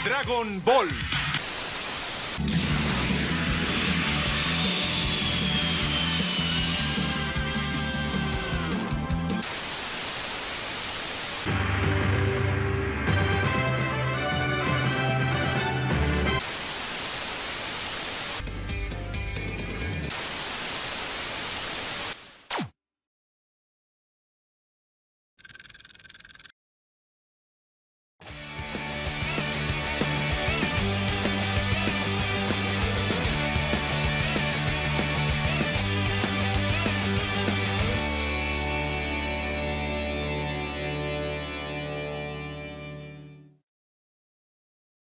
Dragon Ball.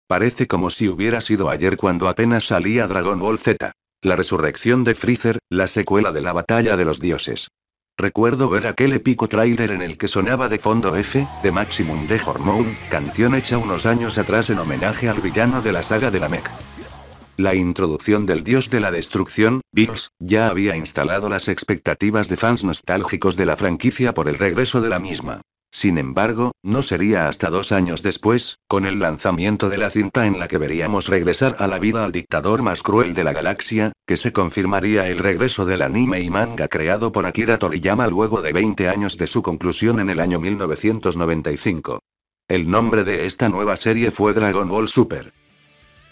Parece como si hubiera sido ayer cuando apenas salía Dragon Ball Z. La resurrección de Freezer, la secuela de la batalla de los dioses. Recuerdo ver aquel épico tráiler en el que sonaba de fondo F, de Maximum de Hormone, canción hecha unos años atrás en homenaje al villano de la saga de la Mech. La introducción del dios de la destrucción, Bills, ya había instalado las expectativas de fans nostálgicos de la franquicia por el regreso de la misma. Sin embargo, no sería hasta 2 años después, con el lanzamiento de la cinta en la que veríamos regresar a la vida al dictador más cruel de la galaxia, que se confirmaría el regreso del anime y manga creado por Akira Toriyama luego de 20 años de su conclusión en el año 1995. El nombre de esta nueva serie fue Dragon Ball Super.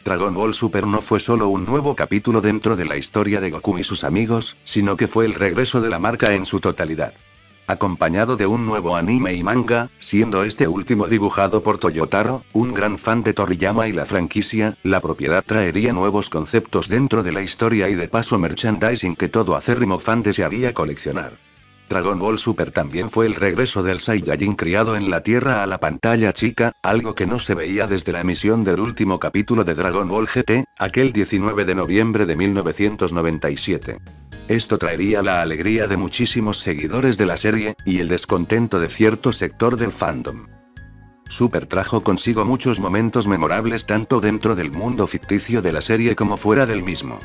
Dragon Ball Super no fue solo un nuevo capítulo dentro de la historia de Goku y sus amigos, sino que fue el regreso de la marca en su totalidad. Acompañado de un nuevo anime y manga, siendo este último dibujado por Toyotaro, un gran fan de Toriyama y la franquicia, la propiedad traería nuevos conceptos dentro de la historia y de paso merchandising que todo acérrimo fan desearía coleccionar. Dragon Ball Super también fue el regreso del Saiyajin criado en la Tierra a la pantalla chica, algo que no se veía desde la emisión del último capítulo de Dragon Ball GT, aquel 19 de noviembre de 1997. Esto traería la alegría de muchísimos seguidores de la serie, y el descontento de cierto sector del fandom. Super trajo consigo muchos momentos memorables tanto dentro del mundo ficticio de la serie como fuera del mismo.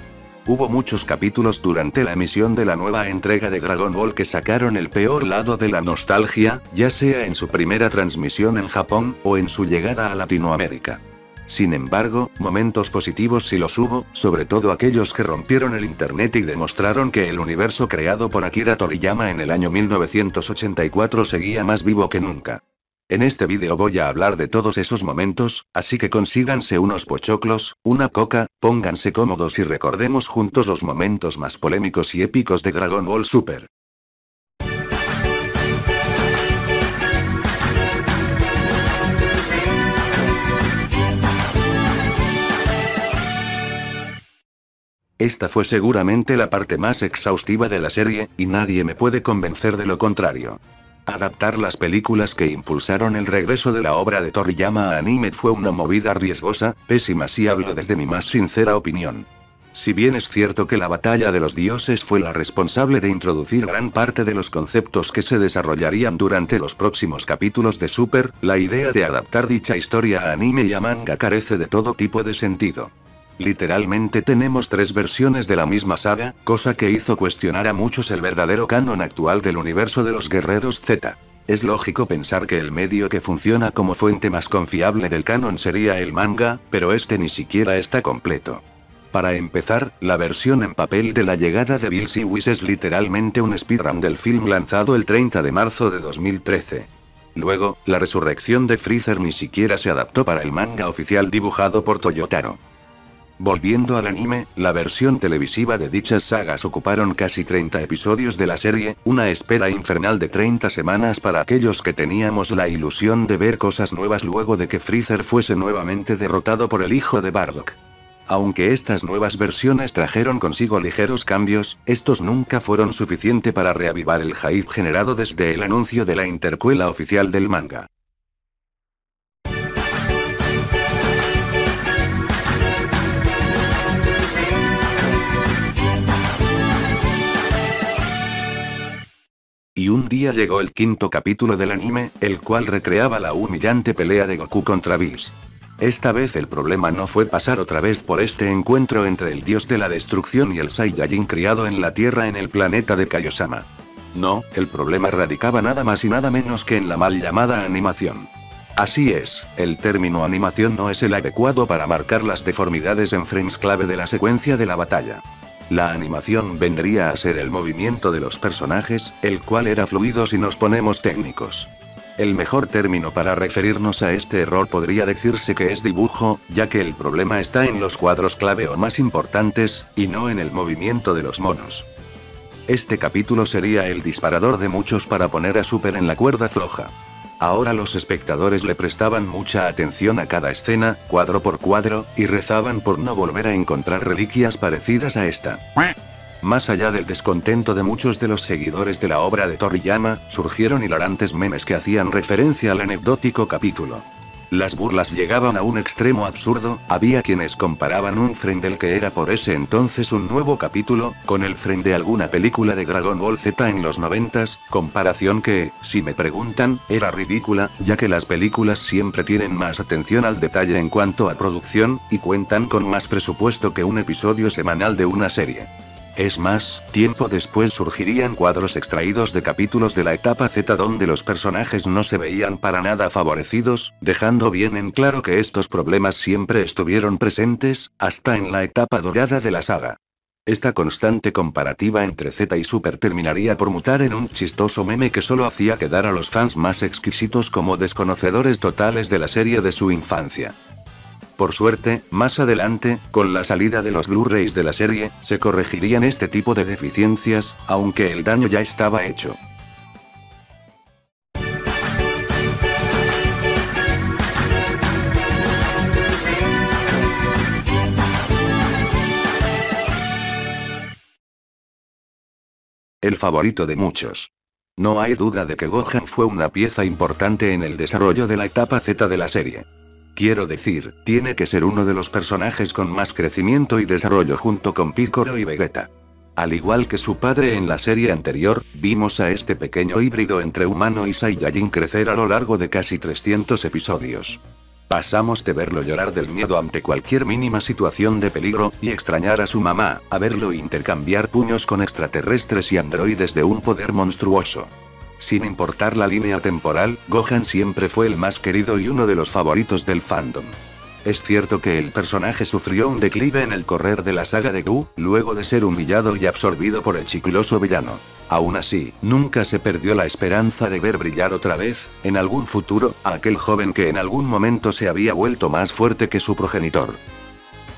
Hubo muchos capítulos durante la emisión de la nueva entrega de Dragon Ball que sacaron el peor lado de la nostalgia, ya sea en su primera transmisión en Japón, o en su llegada a Latinoamérica. Sin embargo, momentos positivos sí los hubo, sobre todo aquellos que rompieron el internet y demostraron que el universo creado por Akira Toriyama en el año 1984 seguía más vivo que nunca. En este vídeo voy a hablar de todos esos momentos, así que consíganse unos pochoclos, una coca, pónganse cómodos y recordemos juntos los momentos más polémicos y épicos de Dragon Ball Super. Esta fue seguramente la parte más exhaustiva de la serie, y nadie me puede convencer de lo contrario. Adaptar las películas que impulsaron el regreso de la obra de Toriyama a anime fue una movida riesgosa, pésima si hablo desde mi más sincera opinión. Si bien es cierto que la batalla de los dioses fue la responsable de introducir gran parte de los conceptos que se desarrollarían durante los próximos capítulos de Super, la idea de adaptar dicha historia a anime y a manga carece de todo tipo de sentido. Literalmente tenemos 3 versiones de la misma saga, cosa que hizo cuestionar a muchos el verdadero canon actual del universo de los Guerreros Z. Es lógico pensar que el medio que funciona como fuente más confiable del canon sería el manga, pero este ni siquiera está completo. Para empezar, la versión en papel de la llegada de Bills y Whis es literalmente un speedrun del film lanzado el 30 de marzo de 2013. Luego, la resurrección de Freezer ni siquiera se adaptó para el manga oficial dibujado por Toyotaro. Volviendo al anime, la versión televisiva de dichas sagas ocuparon casi 30 episodios de la serie, una espera infernal de 30 semanas para aquellos que teníamos la ilusión de ver cosas nuevas luego de que Freezer fuese nuevamente derrotado por el hijo de Bardock. Aunque estas nuevas versiones trajeron consigo ligeros cambios, estos nunca fueron suficiente para reavivar el hype generado desde el anuncio de la intercuela oficial del manga. Y un día llegó el 5º capítulo del anime, el cual recreaba la humillante pelea de Goku contra Bills. Esta vez el problema no fue pasar otra vez por este encuentro entre el dios de la destrucción y el Saiyajin criado en la Tierra en el planeta de Kaiosama. No, el problema radicaba nada más y nada menos que en la mal llamada animación. Así es, el término animación no es el adecuado para marcar las deformidades en frames clave de la secuencia de la batalla. La animación vendría a ser el movimiento de los personajes, el cual era fluido si nos ponemos técnicos. El mejor término para referirnos a este error podría decirse que es dibujo, ya que el problema está en los cuadros clave o más importantes, y no en el movimiento de los monos. Este capítulo sería el disparador de muchos para poner a Super en la cuerda floja. Ahora los espectadores le prestaban mucha atención a cada escena, cuadro por cuadro, y rezaban por no volver a encontrar reliquias parecidas a esta. Más allá del descontento de muchos de los seguidores de la obra de Toriyama, surgieron hilarantes memes que hacían referencia al anecdótico capítulo. Las burlas llegaban a un extremo absurdo, había quienes comparaban un frame del que era por ese entonces un nuevo capítulo, con el frame de alguna película de Dragon Ball Z en los 90s, comparación que, si me preguntan, era ridícula, ya que las películas siempre tienen más atención al detalle en cuanto a producción, y cuentan con más presupuesto que un episodio semanal de una serie. Es más, tiempo después surgirían cuadros extraídos de capítulos de la etapa Z donde los personajes no se veían para nada favorecidos, dejando bien en claro que estos problemas siempre estuvieron presentes, hasta en la etapa dorada de la saga. Esta constante comparativa entre Z y Super terminaría por mutar en un chistoso meme que solo hacía quedar a los fans más exquisitos como desconocedores totales de la serie de su infancia. Por suerte, más adelante, con la salida de los Blu-rays de la serie, se corregirían este tipo de deficiencias, aunque el daño ya estaba hecho. El favorito de muchos. No hay duda de que Gohan fue una pieza importante en el desarrollo de la etapa Z de la serie. Quiero decir, tiene que ser uno de los personajes con más crecimiento y desarrollo junto con Piccolo y Vegeta. Al igual que su padre en la serie anterior, vimos a este pequeño híbrido entre humano y Saiyajin crecer a lo largo de casi 300 episodios. Pasamos de verlo llorar del miedo ante cualquier mínima situación de peligro, y extrañar a su mamá, a verlo intercambiar puños con extraterrestres y androides de un poder monstruoso. Sin importar la línea temporal, Gohan siempre fue el más querido y uno de los favoritos del fandom. Es cierto que el personaje sufrió un declive en el correr de la saga de Gu, luego de ser humillado y absorbido por el chicloso villano. Aún así, nunca se perdió la esperanza de ver brillar otra vez, en algún futuro, a aquel joven que en algún momento se había vuelto más fuerte que su progenitor.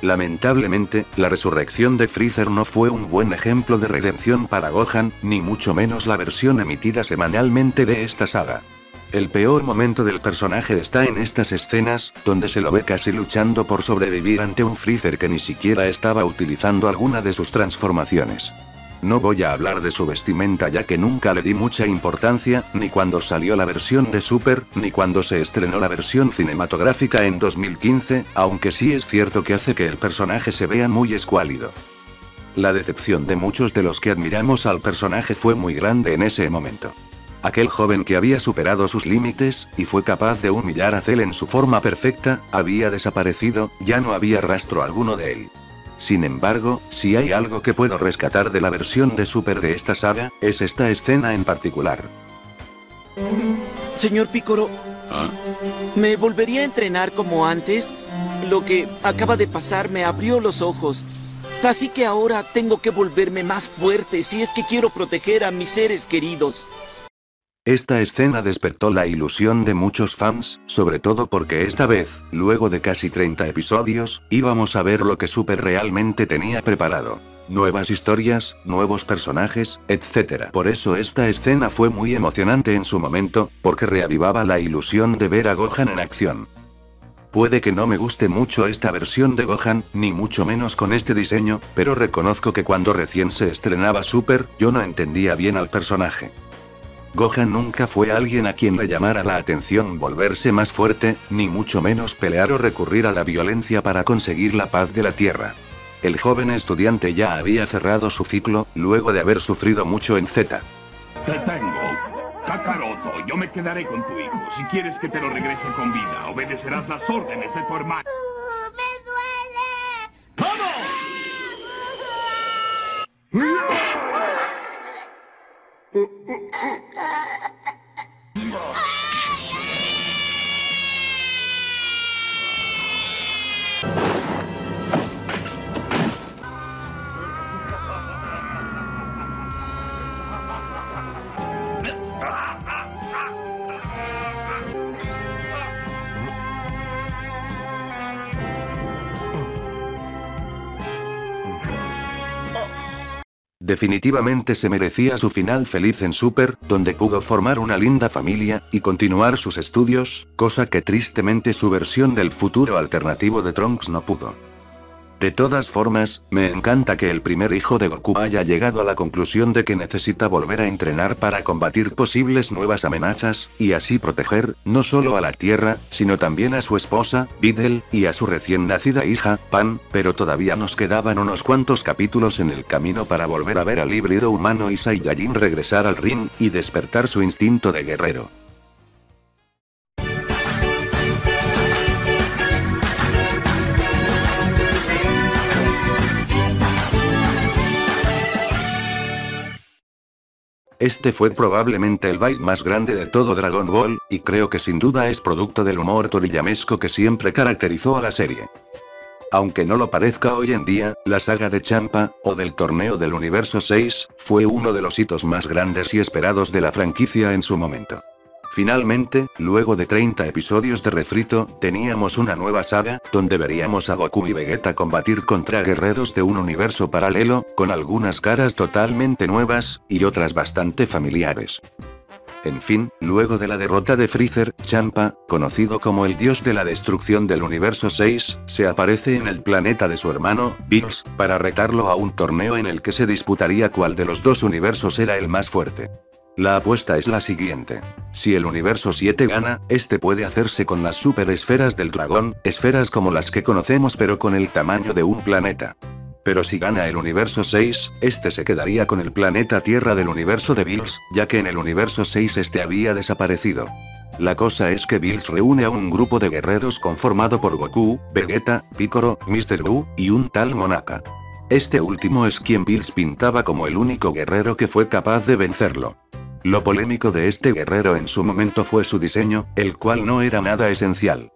Lamentablemente, la resurrección de Freezer no fue un buen ejemplo de redención para Gohan, ni mucho menos la versión emitida semanalmente de esta saga. El peor momento del personaje está en estas escenas, donde se lo ve casi luchando por sobrevivir ante un Freezer que ni siquiera estaba utilizando alguna de sus transformaciones. No voy a hablar de su vestimenta ya que nunca le di mucha importancia, ni cuando salió la versión de Super, ni cuando se estrenó la versión cinematográfica en 2015, aunque sí es cierto que hace que el personaje se vea muy escuálido. La decepción de muchos de los que admiramos al personaje fue muy grande en ese momento. Aquel joven que había superado sus límites, y fue capaz de humillar a Cell en su forma perfecta, había desaparecido, ya no había rastro alguno de él. Sin embargo, si hay algo que puedo rescatar de la versión de Super de esta saga, es esta escena en particular. Señor Piccolo, ¿me volvería a entrenar como antes? Lo que acaba de pasar me abrió los ojos. Así que ahora tengo que volverme más fuerte si es que quiero proteger a mis seres queridos. Esta escena despertó la ilusión de muchos fans, sobre todo porque esta vez, luego de casi 30 episodios, íbamos a ver lo que Super realmente tenía preparado. Nuevas historias, nuevos personajes, etc. Por eso esta escena fue muy emocionante en su momento, porque reavivaba la ilusión de ver a Gohan en acción. Puede que no me guste mucho esta versión de Gohan, ni mucho menos con este diseño, pero reconozco que cuando recién se estrenaba Super, yo no entendía bien al personaje. Gohan nunca fue alguien a quien le llamara la atención volverse más fuerte, ni mucho menos pelear o recurrir a la violencia para conseguir la paz de la Tierra. El joven estudiante ya había cerrado su ciclo, luego de haber sufrido mucho en Z. Te tengo. Kakaroto, yo me quedaré con tu hijo. Si quieres que te lo regrese con vida, obedecerás las órdenes de tu hermano. ¡Me duele! ¡Vamos! Definitivamente se merecía su final feliz en Super, donde pudo formar una linda familia, y continuar sus estudios, cosa que tristemente su versión del futuro alternativo de Trunks no pudo. De todas formas, me encanta que el primer hijo de Goku haya llegado a la conclusión de que necesita volver a entrenar para combatir posibles nuevas amenazas, y así proteger, no solo a la Tierra, sino también a su esposa, Videl, y a su recién nacida hija, Pan, pero todavía nos quedaban unos cuantos capítulos en el camino para volver a ver al híbrido humano y Saiyajin regresar al ring, y despertar su instinto de guerrero. Este fue probablemente el byte más grande de todo Dragon Ball, y creo que sin duda es producto del humor toriyamesco que siempre caracterizó a la serie. Aunque no lo parezca hoy en día, la saga de Champa, o del torneo del universo 6, fue uno de los hitos más grandes y esperados de la franquicia en su momento. Finalmente, luego de 30 episodios de refrito, teníamos una nueva saga, donde veríamos a Goku y Vegeta combatir contra guerreros de un universo paralelo, con algunas caras totalmente nuevas, y otras bastante familiares. En fin, luego de la derrota de Freezer, Champa, conocido como el dios de la destrucción del universo 6, se aparece en el planeta de su hermano, Bills, para retarlo a un torneo en el que se disputaría cuál de los dos universos era el más fuerte. La apuesta es la siguiente. Si el universo 7 gana, este puede hacerse con las super esferas del dragón, esferas como las que conocemos pero con el tamaño de un planeta. Pero si gana el universo 6, este se quedaría con el planeta Tierra del universo de Bills, ya que en el universo 6 este había desaparecido. La cosa es que Bills reúne a un grupo de guerreros conformado por Goku, Vegeta, Piccolo, Mr. U, y un tal Monaka. Este último es quien Bills pintaba como el único guerrero que fue capaz de vencerlo. Lo polémico de este guerrero en su momento fue su diseño, el cual no era nada esencial.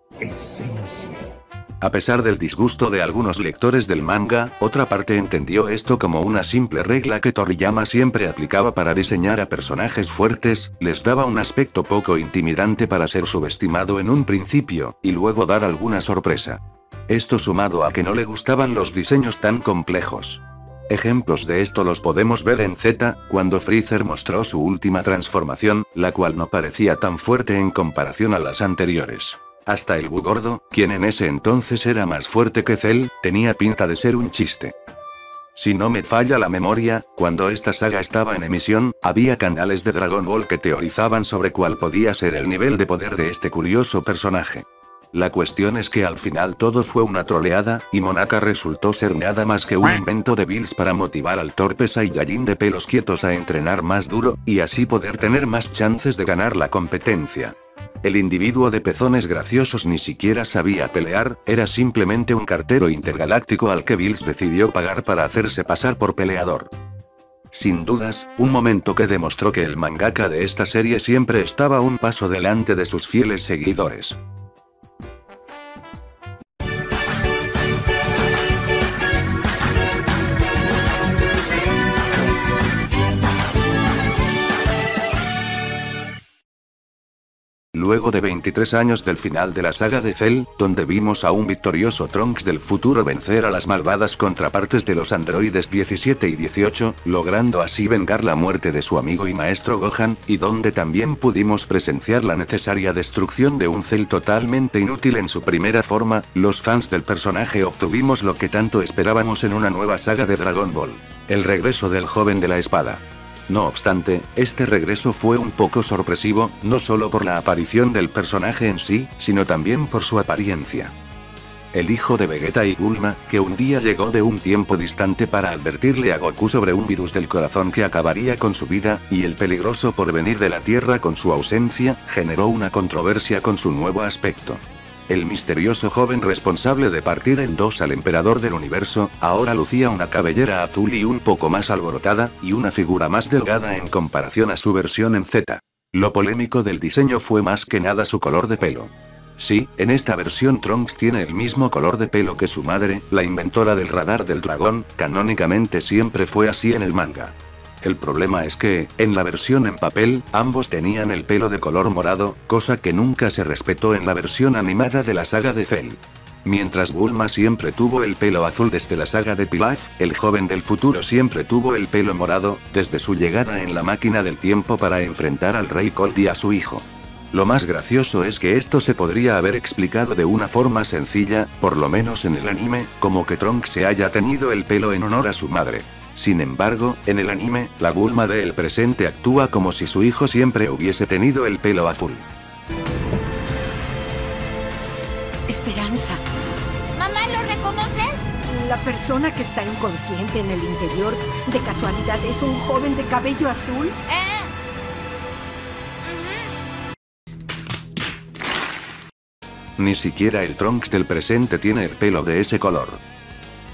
A pesar del disgusto de algunos lectores del manga, otra parte entendió esto como una simple regla que Toriyama siempre aplicaba para diseñar a personajes fuertes, les daba un aspecto poco intimidante para ser subestimado en un principio, y luego dar alguna sorpresa. Esto sumado a que no le gustaban los diseños tan complejos. Ejemplos de esto los podemos ver en Z, cuando Freezer mostró su última transformación, la cual no parecía tan fuerte en comparación a las anteriores. Hasta el Bu gordo, quien en ese entonces era más fuerte que Cell, tenía pinta de ser un chiste. Si no me falla la memoria, cuando esta saga estaba en emisión, había canales de Dragon Ball que teorizaban sobre cuál podía ser el nivel de poder de este curioso personaje. La cuestión es que al final todo fue una troleada, y Monaka resultó ser nada más que un invento de Bills para motivar al torpe Saiyajin de pelos quietos a entrenar más duro, y así poder tener más chances de ganar la competencia. El individuo de pezones graciosos ni siquiera sabía pelear, era simplemente un cartero intergaláctico al que Bills decidió pagar para hacerse pasar por peleador. Sin dudas, un momento que demostró que el mangaka de esta serie siempre estaba un paso delante de sus fieles seguidores. Luego de 23 años del final de la saga de Cell, donde vimos a un victorioso Trunks del futuro vencer a las malvadas contrapartes de los androides 17 y 18, logrando así vengar la muerte de su amigo y maestro Gohan, y donde también pudimos presenciar la necesaria destrucción de un Cell totalmente inútil en su primera forma, los fans del personaje obtuvimos lo que tanto esperábamos en una nueva saga de Dragon Ball: el regreso del joven de la espada. No obstante, este regreso fue un poco sorpresivo, no solo por la aparición del personaje en sí, sino también por su apariencia. El hijo de Vegeta y Bulma, que un día llegó de un tiempo distante para advertirle a Goku sobre un virus del corazón que acabaría con su vida, y el peligroso porvenir de la Tierra con su ausencia, generó una controversia con su nuevo aspecto. El misterioso joven responsable de partir en dos al emperador del universo, ahora lucía una cabellera azul y un poco más alborotada, y una figura más delgada en comparación a su versión en Z. Lo polémico del diseño fue más que nada su color de pelo. Sí, en esta versión Trunks tiene el mismo color de pelo que su madre, la inventora del radar del dragón, canónicamente siempre fue así en el manga. El problema es que, en la versión en papel, ambos tenían el pelo de color morado, cosa que nunca se respetó en la versión animada de la saga de Cell. Mientras Bulma siempre tuvo el pelo azul desde la saga de Pilaf, el joven del futuro siempre tuvo el pelo morado, desde su llegada en la máquina del tiempo para enfrentar al Rey Cold y a su hijo. Lo más gracioso es que esto se podría haber explicado de una forma sencilla, por lo menos en el anime, como que Trunks se haya tenido el pelo en honor a su madre. Sin embargo, en el anime, la Bulma del presente actúa como si su hijo siempre hubiese tenido el pelo azul. Esperanza. Mamá, ¿lo reconoces? La persona que está inconsciente en el interior, ¿de casualidad es un joven de cabello azul? Ni siquiera el Trunks del presente tiene el pelo de ese color.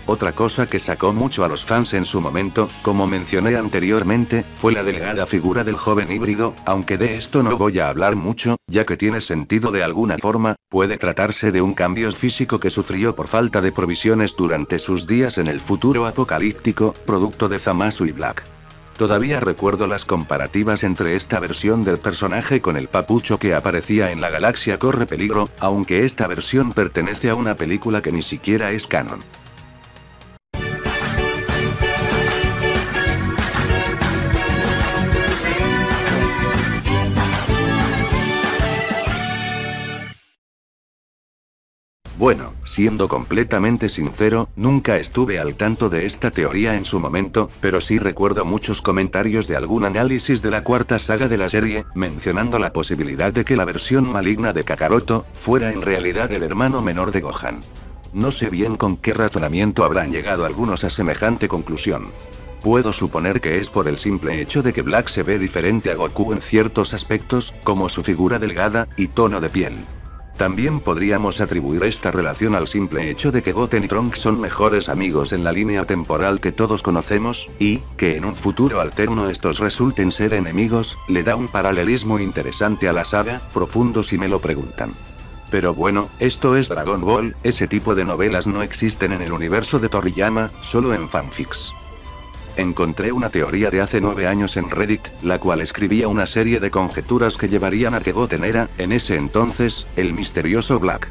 Otra cosa que sacó mucho a los fans en su momento, como mencioné anteriormente, fue la delgada figura del joven híbrido, aunque de esto no voy a hablar mucho, ya que tiene sentido de alguna forma, puede tratarse de un cambio físico que sufrió por falta de provisiones durante sus días en el futuro apocalíptico, producto de Zamasu y Black. Todavía recuerdo las comparativas entre esta versión del personaje con el papucho que aparecía en La Galaxia Corre Peligro, aunque esta versión pertenece a una película que ni siquiera es canon. Bueno, siendo completamente sincero, nunca estuve al tanto de esta teoría en su momento, pero sí recuerdo muchos comentarios de algún análisis de la cuarta saga de la serie, mencionando la posibilidad de que la versión maligna de Kakaroto fuera en realidad el hermano menor de Gohan. No sé bien con qué razonamiento habrán llegado algunos a semejante conclusión. Puedo suponer que es por el simple hecho de que Black se ve diferente a Goku en ciertos aspectos, como su figura delgada y tono de piel. También podríamos atribuir esta relación al simple hecho de que Goten y Trunks son mejores amigos en la línea temporal que todos conocemos, y, que en un futuro alterno estos resulten ser enemigos, le da un paralelismo interesante a la saga, profundo si me lo preguntan. Pero bueno, esto es Dragon Ball, ese tipo de novelas no existen en el universo de Toriyama, solo en fanfics. Encontré una teoría de hace 9 años en Reddit, la cual escribía una serie de conjeturas que llevarían a que Goten era, en ese entonces, el misterioso Black.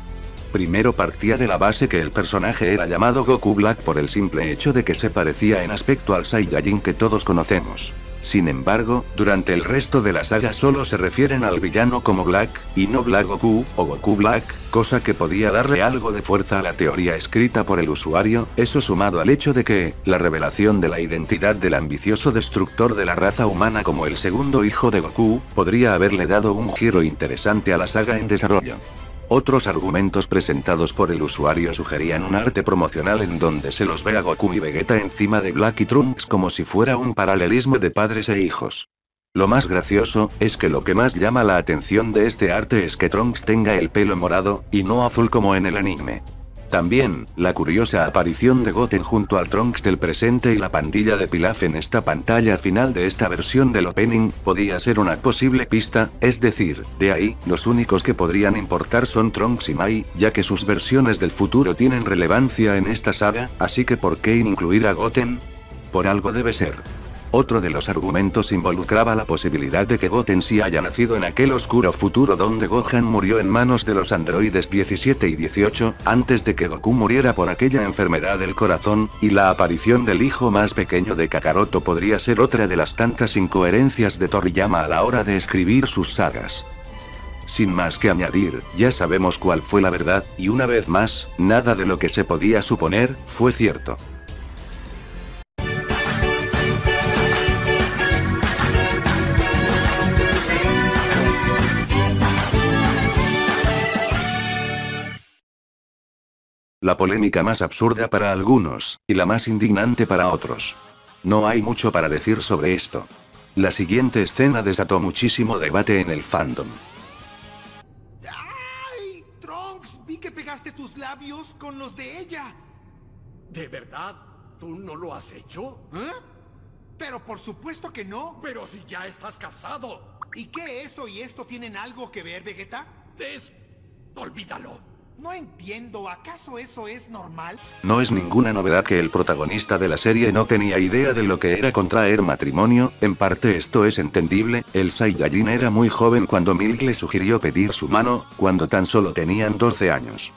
Primero partía de la base que el personaje era llamado Goku Black por el simple hecho de que se parecía en aspecto al Saiyajin que todos conocemos. Sin embargo, durante el resto de la saga solo se refieren al villano como Black, y no Black Goku, o Goku Black, cosa que podía darle algo de fuerza a la teoría escrita por el usuario, eso sumado al hecho de que, la revelación de la identidad del ambicioso destructor de la raza humana como el segundo hijo de Goku, podría haberle dado un giro interesante a la saga en desarrollo. Otros argumentos presentados por el usuario sugerían un arte promocional en donde se los ve a Goku y Vegeta encima de Black y Trunks como si fuera un paralelismo de padres e hijos. Lo más gracioso, es que lo que más llama la atención de este arte es que Trunks tenga el pelo morado, y no azul como en el anime. También, la curiosa aparición de Goten junto al Trunks del presente y la pandilla de Pilaf en esta pantalla final de esta versión del opening, podía ser una posible pista, es decir, de ahí, los únicos que podrían importar son Trunks y Mai, ya que sus versiones del futuro tienen relevancia en esta saga, así que ¿por qué incluir a Goten? Por algo debe ser. Otro de los argumentos involucraba la posibilidad de que Goten sí haya nacido en aquel oscuro futuro donde Gohan murió en manos de los androides 17 y 18, antes de que Goku muriera por aquella enfermedad del corazón, y la aparición del hijo más pequeño de Kakaroto podría ser otra de las tantas incoherencias de Toriyama a la hora de escribir sus sagas. Sin más que añadir, ya sabemos cuál fue la verdad, y una vez más, nada de lo que se podía suponer, fue cierto. La polémica más absurda para algunos, y la más indignante para otros. No hay mucho para decir sobre esto. La siguiente escena desató muchísimo debate en el fandom. ¡Ay! Trunks, vi que pegaste tus labios con los de ella. ¿De verdad? ¿Tú no lo has hecho? ¿Eh? Pero por supuesto que no. Pero si ya estás casado. ¿Y qué eso y esto tienen algo que ver, Vegeta? Olvídalo. No entiendo, ¿acaso eso es normal? No es ninguna novedad que el protagonista de la serie no tenía idea de lo que era contraer matrimonio, en parte esto es entendible, el Saiyajin era muy joven cuando Milk le sugirió pedir su mano, cuando tan solo tenían 12 años.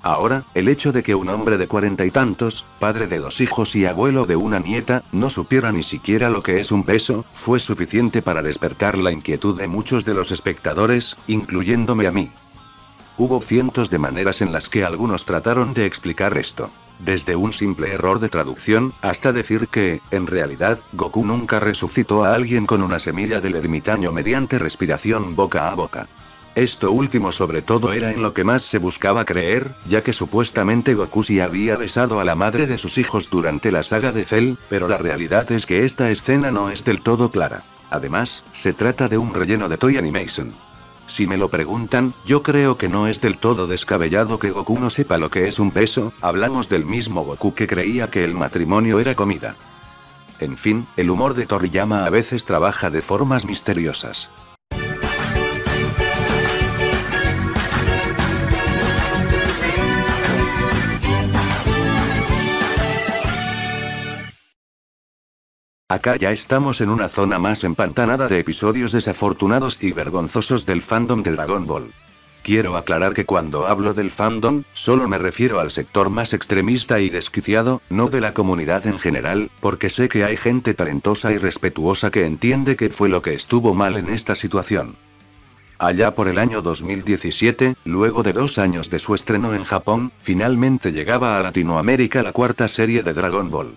Ahora, el hecho de que un hombre de 40 y tantos, padre de 2 hijos y abuelo de una nieta, no supiera ni siquiera lo que es un peso, fue suficiente para despertar la inquietud de muchos de los espectadores, incluyéndome a mí. Hubo cientos de maneras en las que algunos trataron de explicar esto. Desde un simple error de traducción, hasta decir que, en realidad, Goku nunca resucitó a alguien con una semilla del ermitaño mediante respiración boca a boca. Esto último sobre todo era en lo que más se buscaba creer, ya que supuestamente Goku sí había besado a la madre de sus hijos durante la saga de Cell, pero la realidad es que esta escena no es del todo clara. Además, se trata de un relleno de Toy Animation. Si me lo preguntan, yo creo que no es del todo descabellado que Goku no sepa lo que es un peso, hablamos del mismo Goku que creía que el matrimonio era comida. En fin, el humor de Toriyama a veces trabaja de formas misteriosas. Acá ya estamos en una zona más empantanada de episodios desafortunados y vergonzosos del fandom de Dragon Ball. Quiero aclarar que cuando hablo del fandom, solo me refiero al sector más extremista y desquiciado, no de la comunidad en general, porque sé que hay gente talentosa y respetuosa que entiende que fue lo que estuvo mal en esta situación. Allá por el año 2017, luego de 2 años de su estreno en Japón, finalmente llegaba a Latinoamérica la 4ª serie de Dragon Ball.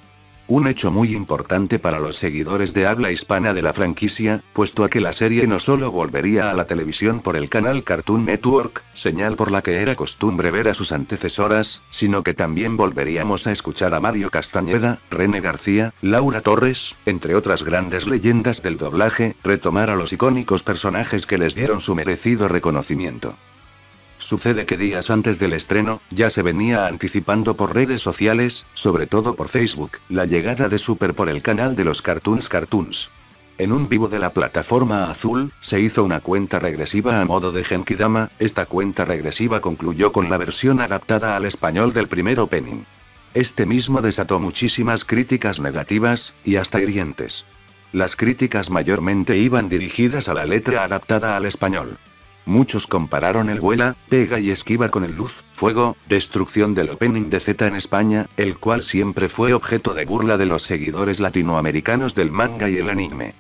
Un hecho muy importante para los seguidores de habla hispana de la franquicia, puesto a que la serie no solo volvería a la televisión por el canal Cartoon Network, señal por la que era costumbre ver a sus antecesoras, sino que también volveríamos a escuchar a Mario Castañeda, René García, Laura Torres, entre otras grandes leyendas del doblaje, retomar a los icónicos personajes que les dieron su merecido reconocimiento. Sucede que días antes del estreno, ya se venía anticipando por redes sociales, sobre todo por Facebook, la llegada de Super por el canal de los Cartoons. En un vivo de la plataforma azul, se hizo una cuenta regresiva a modo de Genkidama. Esta cuenta regresiva concluyó con la versión adaptada al español del primer opening. Este mismo desató muchísimas críticas negativas, y hasta hirientes. Las críticas mayormente iban dirigidas a la letra adaptada al español. Muchos compararon el vuela, pega y esquiva con el luz, fuego, destrucción del opening de Z en España, el cual siempre fue objeto de burla de los seguidores latinoamericanos del manga y el anime.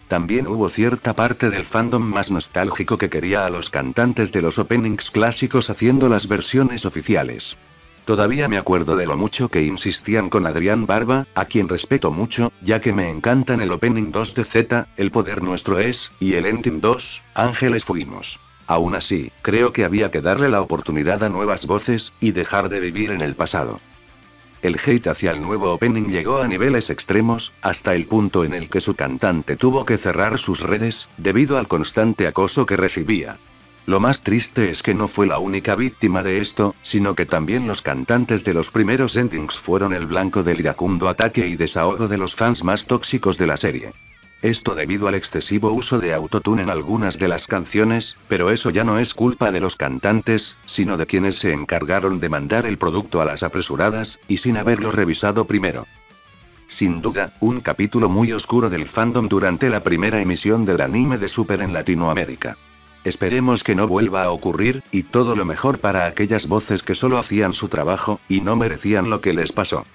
También hubo cierta parte del fandom más nostálgico que quería a los cantantes de los openings clásicos haciendo las versiones oficiales. Todavía me acuerdo de lo mucho que insistían con Adrián Barba, a quien respeto mucho, ya que me encantan el Opening 2 de Z, El Poder Nuestro Es, y el Ending 2, Ángeles Fuimos. Aún así, creo que había que darle la oportunidad a nuevas voces, y dejar de vivir en el pasado. El hate hacia el nuevo opening llegó a niveles extremos, hasta el punto en el que su cantante tuvo que cerrar sus redes, debido al constante acoso que recibía. Lo más triste es que no fue la única víctima de esto, sino que también los cantantes de los primeros endings fueron el blanco del iracundo ataque y desahogo de los fans más tóxicos de la serie. Esto debido al excesivo uso de autotune en algunas de las canciones, pero eso ya no es culpa de los cantantes, sino de quienes se encargaron de mandar el producto a las apresuradas, y sin haberlo revisado primero. Sin duda, un capítulo muy oscuro del fandom durante la primera emisión del anime de Super en Latinoamérica. Esperemos que no vuelva a ocurrir, y todo lo mejor para aquellas voces que solo hacían su trabajo, y no merecían lo que les pasó.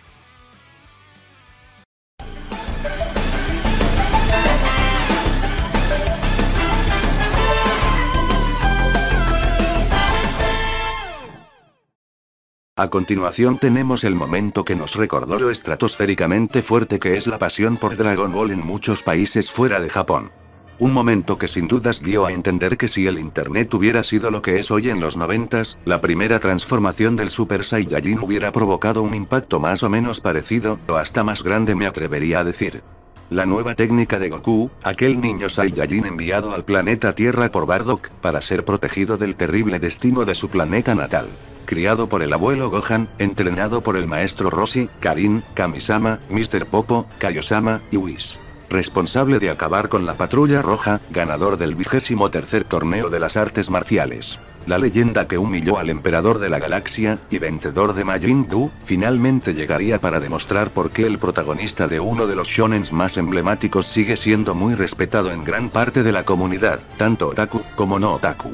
A continuación tenemos el momento que nos recordó lo estratosféricamente fuerte que es la pasión por Dragon Ball en muchos países fuera de Japón. Un momento que sin dudas dio a entender que si el internet hubiera sido lo que es hoy en los 90s, la primera transformación del Super Saiyajin hubiera provocado un impacto más o menos parecido, o hasta más grande me atrevería a decir. La nueva técnica de Goku, aquel niño Saiyajin enviado al planeta Tierra por Bardock, para ser protegido del terrible destino de su planeta natal. Criado por el abuelo Gohan, entrenado por el maestro Roshi, Karin, Kamisama, Mr. Popo, Kaiosama, y Whis. Responsable de acabar con la Patrulla Roja, ganador del 23º torneo de las artes marciales. La leyenda que humilló al emperador de la galaxia, y vencedor de Majin Buu, finalmente llegaría para demostrar por qué el protagonista de uno de los shonens más emblemáticos sigue siendo muy respetado en gran parte de la comunidad, tanto otaku, como no otaku.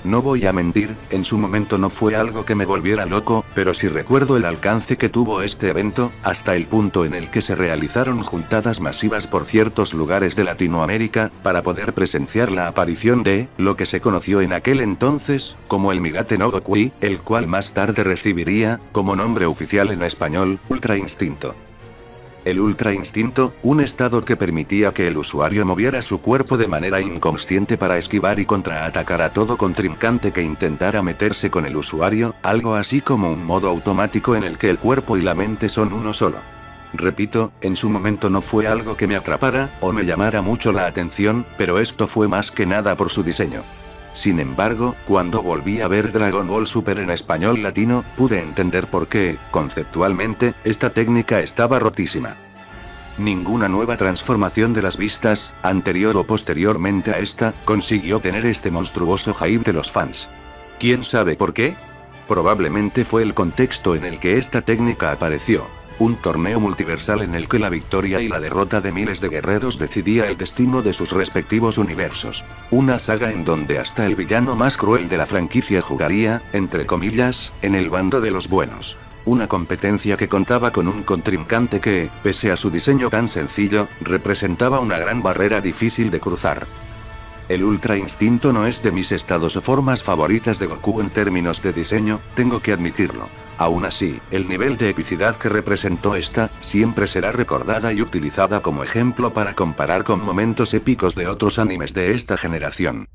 No voy a mentir, en su momento no fue algo que me volviera loco, pero sí recuerdo el alcance que tuvo este evento, hasta el punto en el que se realizaron juntadas masivas por ciertos lugares de Latinoamérica, para poder presenciar la aparición de, lo que se conoció en aquel entonces, como el Migate no Goku, el cual más tarde recibiría, como nombre oficial en español, Ultra Instinto. El Ultra Instinto, un estado que permitía que el usuario moviera su cuerpo de manera inconsciente para esquivar y contraatacar a todo contrincante que intentara meterse con el usuario, algo así como un modo automático en el que el cuerpo y la mente son uno solo. Repito, en su momento no fue algo que me atrapara, o me llamara mucho la atención, pero esto fue más que nada por su diseño. Sin embargo, cuando volví a ver Dragon Ball Super en español latino, pude entender por qué, conceptualmente, esta técnica estaba rotísima. Ninguna nueva transformación de las vistas, anterior o posteriormente a esta, consiguió tener este monstruoso hype de los fans. ¿Quién sabe por qué? Probablemente fue el contexto en el que esta técnica apareció. Un torneo multiversal en el que la victoria y la derrota de miles de guerreros decidía el destino de sus respectivos universos. Una saga en donde hasta el villano más cruel de la franquicia jugaría, entre comillas, en el bando de los buenos. Una competencia que contaba con un contrincante que, pese a su diseño tan sencillo, representaba una gran barrera difícil de cruzar. El Ultra Instinto no es de mis estados o formas favoritas de Goku en términos de diseño, tengo que admitirlo. Aún así, el nivel de epicidad que representó esta, siempre será recordada y utilizada como ejemplo para comparar con momentos épicos de otros animes de esta generación.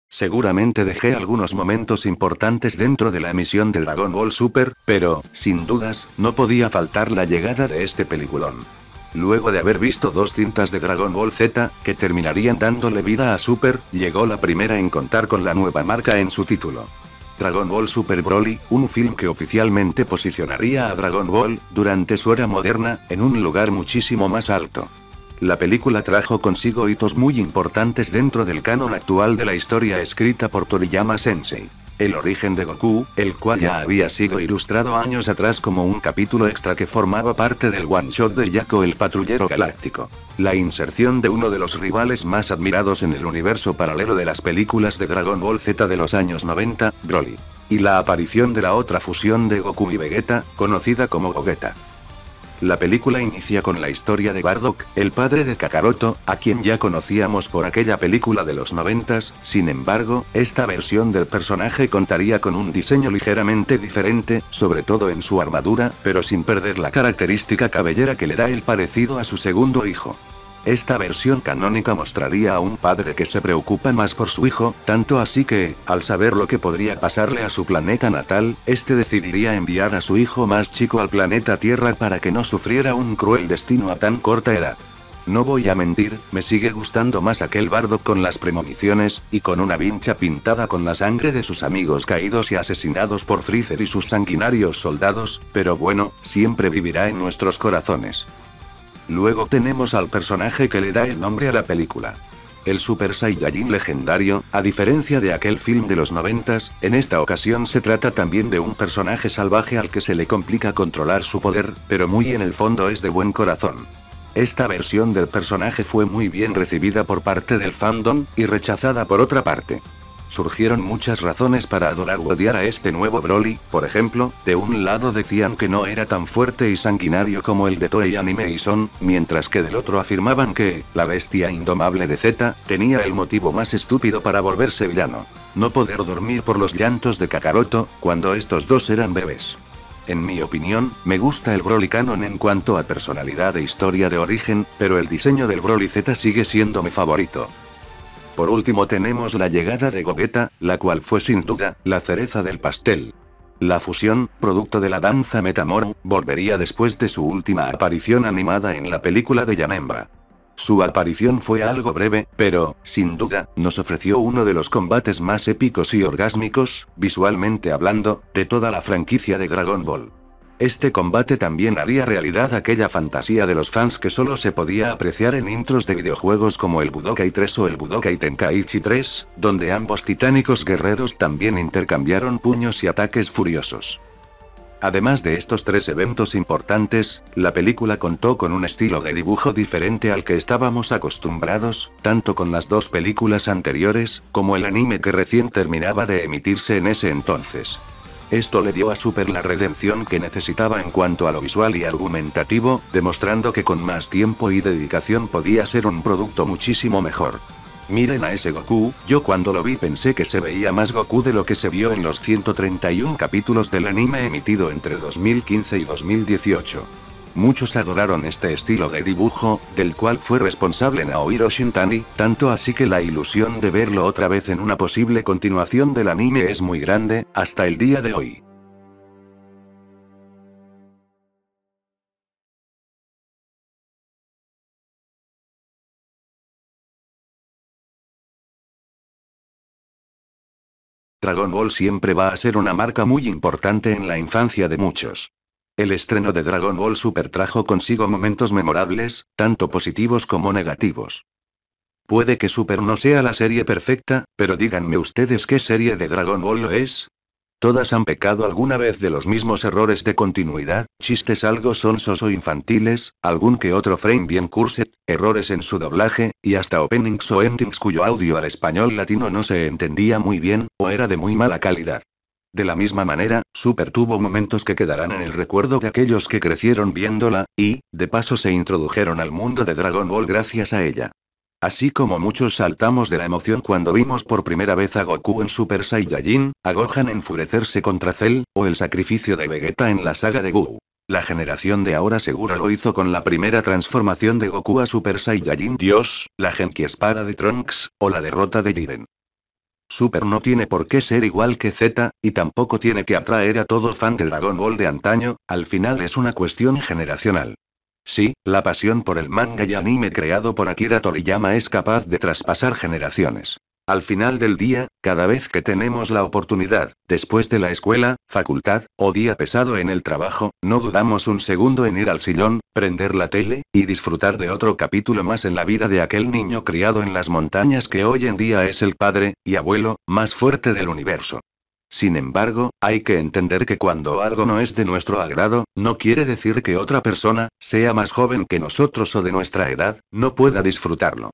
Seguramente dejé algunos momentos importantes dentro de la emisión de Dragon Ball Super, pero, sin dudas, no podía faltar la llegada de este peliculón. Luego de haber visto 2 cintas de Dragon Ball Z, que terminarían dándole vida a Super, llegó la primera en contar con la nueva marca en su título. Dragon Ball Super Broly, un film que oficialmente posicionaría a Dragon Ball, durante su era moderna, en un lugar muchísimo más alto. La película trajo consigo hitos muy importantes dentro del canon actual de la historia escrita por Toriyama Sensei. El origen de Goku, el cual ya había sido ilustrado años atrás como un capítulo extra que formaba parte del one-shot de Yako el Patrullero Galáctico. La inserción de uno de los rivales más admirados en el universo paralelo de las películas de Dragon Ball Z de los años 90, Broly. Y la aparición de la otra fusión de Goku y Vegeta, conocida como Gogeta. La película inicia con la historia de Bardock, el padre de Kakaroto, a quien ya conocíamos por aquella película de los 90s, sin embargo, esta versión del personaje contaría con un diseño ligeramente diferente, sobre todo en su armadura, pero sin perder la característica cabellera que le da el parecido a su segundo hijo. Esta versión canónica mostraría a un padre que se preocupa más por su hijo, tanto así que, al saber lo que podría pasarle a su planeta natal, este decidiría enviar a su hijo más chico al planeta Tierra para que no sufriera un cruel destino a tan corta edad. No voy a mentir, me sigue gustando más aquel Bardock con las premoniciones, y con una vincha pintada con la sangre de sus amigos caídos y asesinados por Freezer y sus sanguinarios soldados, pero bueno, siempre vivirá en nuestros corazones. Luego tenemos al personaje que le da el nombre a la película. El Super Saiyajin legendario, a diferencia de aquel film de los 90s, en esta ocasión se trata también de un personaje salvaje al que se le complica controlar su poder, pero muy en el fondo es de buen corazón. Esta versión del personaje fue muy bien recibida por parte del fandom, y rechazada por otra parte. Surgieron muchas razones para adorar o odiar a este nuevo Broly, por ejemplo, de un lado decían que no era tan fuerte y sanguinario como el de Toei Animation, mientras que del otro afirmaban que, la bestia indomable de Z, tenía el motivo más estúpido para volverse villano: no poder dormir por los llantos de Kakaroto, cuando estos dos eran bebés. En mi opinión, me gusta el Broly canon en cuanto a personalidad e historia de origen, pero el diseño del Broly Z sigue siendo mi favorito. Por último tenemos la llegada de Gogeta, la cual fue sin duda, la cereza del pastel. La fusión, producto de la danza Metamoro, volvería después de su última aparición animada en la película de Janemba. Su aparición fue algo breve, pero, sin duda, nos ofreció uno de los combates más épicos y orgásmicos, visualmente hablando, de toda la franquicia de Dragon Ball. Este combate también haría realidad aquella fantasía de los fans que solo se podía apreciar en intros de videojuegos como el Budokai 3 o el Budokai Tenkaichi 3, donde ambos titánicos guerreros también intercambiaron puños y ataques furiosos. Además de estos tres eventos importantes, la película contó con un estilo de dibujo diferente al que estábamos acostumbrados, tanto con las dos películas anteriores, como el anime que recién terminaba de emitirse en ese entonces. Esto le dio a Super la redención que necesitaba en cuanto a lo visual y argumentativo, demostrando que con más tiempo y dedicación podía ser un producto muchísimo mejor. Miren a ese Goku, yo cuando lo vi pensé que se veía más Goku de lo que se vio en los 131 capítulos del anime emitido entre 2015 y 2018. Muchos adoraron este estilo de dibujo, del cual fue responsable Naohiro Shintani, tanto así que la ilusión de verlo otra vez en una posible continuación del anime es muy grande, hasta el día de hoy. Dragon Ball siempre va a ser una marca muy importante en la infancia de muchos. El estreno de Dragon Ball Super trajo consigo momentos memorables, tanto positivos como negativos. Puede que Super no sea la serie perfecta, pero díganme ustedes qué serie de Dragon Ball lo es. Todas han pecado alguna vez de los mismos errores de continuidad, chistes algo sonsos o infantiles, algún que otro frame bien cursed, errores en su doblaje, y hasta openings o endings cuyo audio al español latino no se entendía muy bien, o era de muy mala calidad. De la misma manera, Super tuvo momentos que quedarán en el recuerdo de aquellos que crecieron viéndola, y, de paso se introdujeron al mundo de Dragon Ball gracias a ella. Así como muchos saltamos de la emoción cuando vimos por primera vez a Goku en Super Saiyajin, a Gohan enfurecerse contra Cell, o el sacrificio de Vegeta en la saga de Buu. La generación de ahora seguro lo hizo con la primera transformación de Goku a Super Saiyajin Dios, la Genki Espada de Trunks, o la derrota de Jiren. Super no tiene por qué ser igual que Z, y tampoco tiene que atraer a todo fan de Dragon Ball de antaño, al final es una cuestión generacional. Sí, la pasión por el manga y anime creado por Akira Toriyama es capaz de traspasar generaciones. Al final del día, cada vez que tenemos la oportunidad, después de la escuela, facultad, o día pesado en el trabajo, no dudamos un segundo en ir al sillón, prender la tele, y disfrutar de otro capítulo más en la vida de aquel niño criado en las montañas que hoy en día es el padre, y abuelo, más fuerte del universo. Sin embargo, hay que entender que cuando algo no es de nuestro agrado, no quiere decir que otra persona, sea más joven que nosotros o de nuestra edad, no pueda disfrutarlo.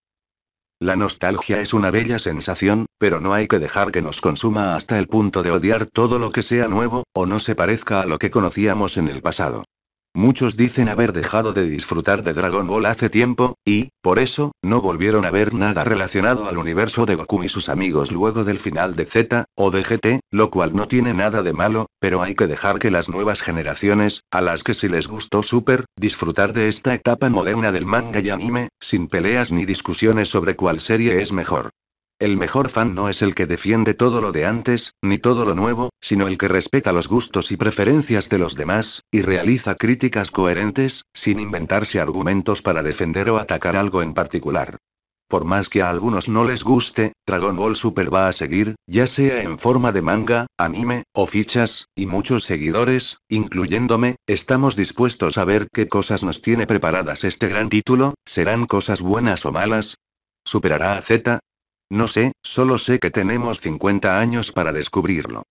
La nostalgia es una bella sensación, pero no hay que dejar que nos consuma hasta el punto de odiar todo lo que sea nuevo, o no se parezca a lo que conocíamos en el pasado. Muchos dicen haber dejado de disfrutar de Dragon Ball hace tiempo, y, por eso, no volvieron a ver nada relacionado al universo de Goku y sus amigos luego del final de Z, o de GT, lo cual no tiene nada de malo, pero hay que dejar que las nuevas generaciones, a las que sí les gustó Super, disfrutar de esta etapa moderna del manga y anime, sin peleas ni discusiones sobre cuál serie es mejor. El mejor fan no es el que defiende todo lo de antes, ni todo lo nuevo, sino el que respeta los gustos y preferencias de los demás, y realiza críticas coherentes, sin inventarse argumentos para defender o atacar algo en particular. Por más que a algunos no les guste, Dragon Ball Super va a seguir, ya sea en forma de manga, anime, o fichas, y muchos seguidores, incluyéndome, estamos dispuestos a ver qué cosas nos tiene preparadas este gran título. ¿Serán cosas buenas o malas? ¿Superará a Z? No sé, solo sé que tenemos 50 años para descubrirlo.